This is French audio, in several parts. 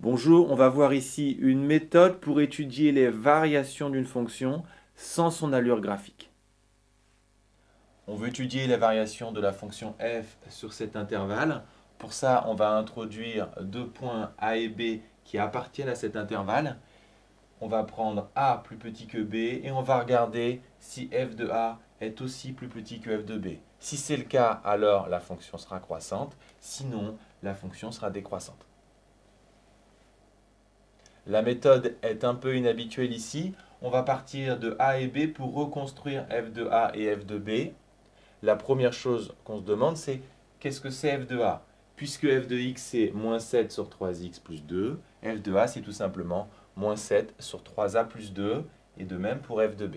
Bonjour, on va voir ici une méthode pour étudier les variations d'une fonction sans son allure graphique. On veut étudier les variations de la fonction f sur cet intervalle. Pour ça, on va introduire deux points a et b qui appartiennent à cet intervalle. On va prendre a plus petit que b et on va regarder si f de a est aussi plus petit que f de b. Si c'est le cas, alors la fonction sera croissante. Sinon, la fonction sera décroissante. La méthode est un peu inhabituelle ici. On va partir de A et B pour reconstruire f de A et f de B. La première chose qu'on se demande, c'est qu'est-ce que c'est f de A? Puisque f de x, c'est moins 7 sur 3x plus 2, f de A, c'est tout simplement moins 7 sur 3a plus 2, et de même pour f de B.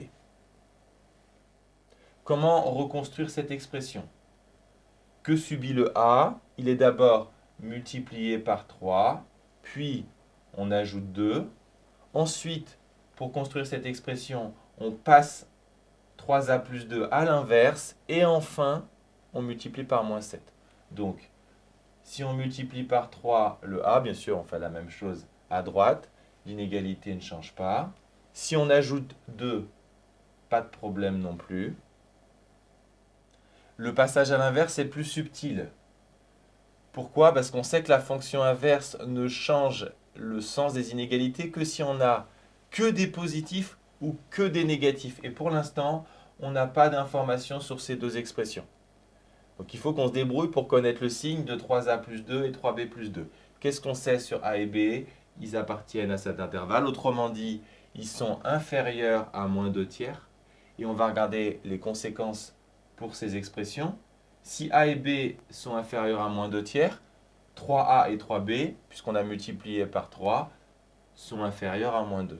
Comment reconstruire cette expression? Que subit le A? Il est d'abord multiplié par 3, puis on ajoute 2. Ensuite, pour construire cette expression, on passe 3a plus 2 à l'inverse. Et enfin, on multiplie par moins 7. Donc, si on multiplie par 3 le a, bien sûr, on fait la même chose à droite. L'inégalité ne change pas. Si on ajoute 2, pas de problème non plus. Le passage à l'inverse est plus subtil. Pourquoi? Parce qu'on sait que la fonction inverse ne change le sens des inégalités que si on a que des positifs ou que des négatifs. Et pour l'instant, on n'a pas d'informations sur ces deux expressions. Donc il faut qu'on se débrouille pour connaître le signe de 3a plus 2 et 3b plus 2. Qu'est-ce qu'on sait sur a et b? Ils appartiennent à cet intervalle. Autrement dit, ils sont inférieurs à moins 2 tiers. Et on va regarder les conséquences pour ces expressions. Si a et b sont inférieurs à moins 2 tiers, 3a et 3b, puisqu'on a multiplié par 3, sont inférieurs à moins 2.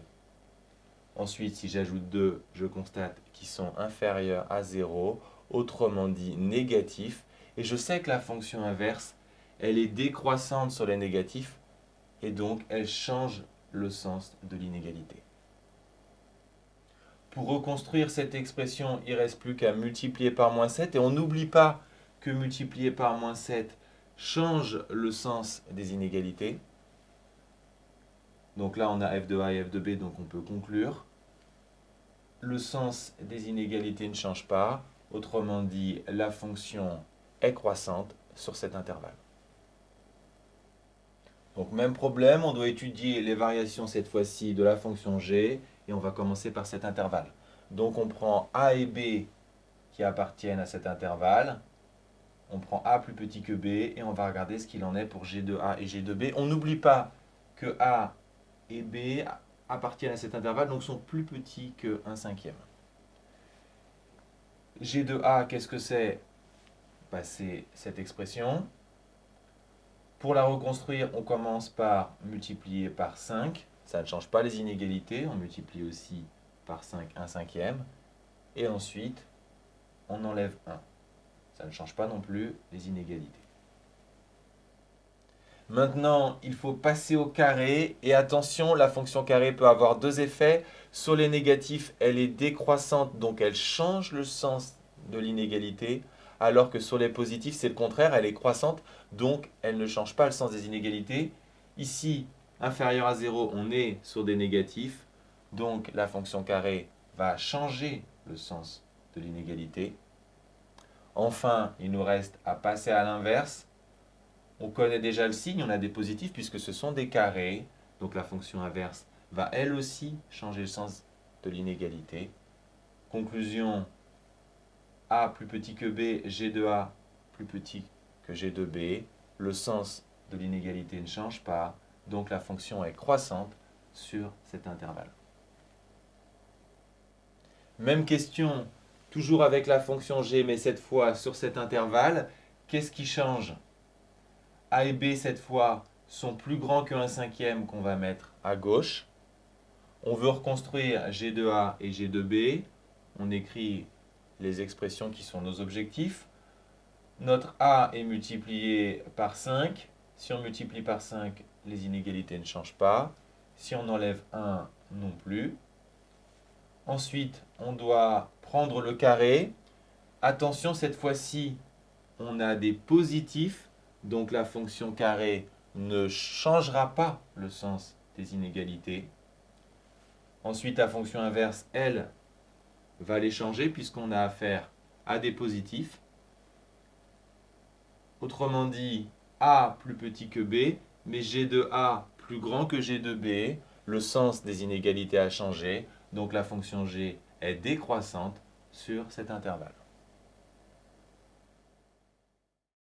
Ensuite, si j'ajoute 2, je constate qu'ils sont inférieurs à 0, autrement dit négatifs. Et je sais que la fonction inverse, elle est décroissante sur les négatifs, et donc elle change le sens de l'inégalité. Pour reconstruire cette expression, il ne reste plus qu'à multiplier par moins 7, et on n'oublie pas que multiplier par moins 7 change le sens des inégalités. Donc là, on a f de a et f de b, donc on peut conclure. Le sens des inégalités ne change pas. Autrement dit, la fonction est croissante sur cet intervalle. Donc même problème, on doit étudier les variations cette fois-ci de la fonction g, et on va commencer par cet intervalle. Donc on prend a et b qui appartiennent à cet intervalle. On prend a plus petit que b et on va regarder ce qu'il en est pour g de a et g de b. On n'oublie pas que a et b appartiennent à cet intervalle, donc sont plus petits que 1/5. G de a, qu'est-ce que c'est? C'est cette expression. Pour la reconstruire, on commence par multiplier par 5. Ça ne change pas les inégalités. On multiplie aussi par 5 1/5. Et ensuite, on enlève 1. Ça ne change pas non plus les inégalités. Maintenant, il faut passer au carré. Et attention, la fonction carré peut avoir deux effets. Sur les négatifs, elle est décroissante, donc elle change le sens de l'inégalité. Alors que sur les positifs, c'est le contraire, elle est croissante, donc elle ne change pas le sens des inégalités. Ici, inférieur à 0, on est sur des négatifs. Donc la fonction carré va changer le sens de l'inégalité. Enfin, il nous reste à passer à l'inverse. On connaît déjà le signe, on a des positifs puisque ce sont des carrés. Donc la fonction inverse va elle aussi changer le sens de l'inégalité. Conclusion, a plus petit que b, g de a plus petit que g de b. Le sens de l'inégalité ne change pas, donc la fonction est croissante sur cet intervalle. Même question, toujours avec la fonction g, mais cette fois sur cet intervalle. Qu'est-ce qui change? A et B, cette fois, sont plus grands que 1/5 qu'on va mettre à gauche. On veut reconstruire G de A et G de B. On écrit les expressions qui sont nos objectifs. Notre A est multiplié par 5. Si on multiplie par 5, les inégalités ne changent pas. Si on enlève 1, non plus. Ensuite, on doit prendre le carré. Attention, cette fois-ci, on a des positifs. Donc la fonction carré ne changera pas le sens des inégalités. Ensuite, la fonction inverse, elle, va les changer puisqu'on a affaire à des positifs. Autrement dit, A plus petit que B, mais G de A plus grand que G de B, le sens des inégalités a changé, donc la fonction G est décroissante sur cet intervalle.